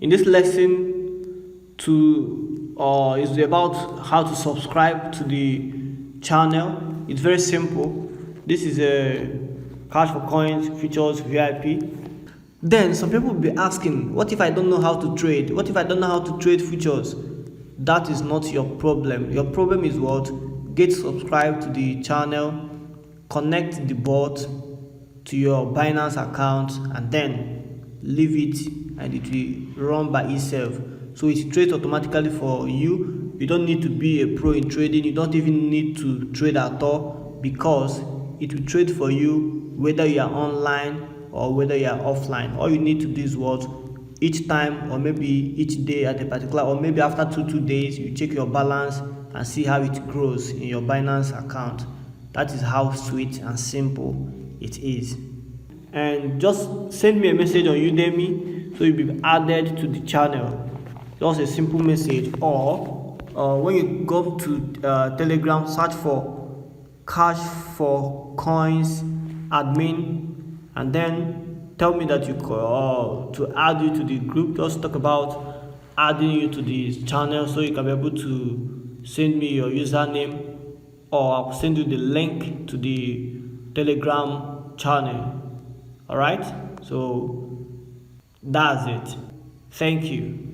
In this lesson is about how to subscribe to the channel. It's very simple. This is a cash for coins features VIP. Then some people will be asking, what if I don't know how to trade? What if I don't know how to trade futures? That is not your problem. Your problem is what? Get subscribed to the channel, connect the bot to your Binance account, and then leave it and it will run by itself. So it trades automatically for you. You don't need to be a pro in trading. You don't even need to trade at all, because it will trade for you whether you are online or whether you are offline. All you need to do is what? Each time, or maybe each day at a particular, or maybe after two days, you check your balance and see how it grows in your Binance account. That is how sweet and simple it is. And just send me a message on Udemy so you'll be added to the channel. Just a simple message, or when you go to Telegram, search for Cash for Coins admin, and then tell me that you to add you to the group. Just talk about adding you to the channel so you can be able to send me your username, or I'll send you the link to the Telegram channel. Alright, so that's it. Thank you.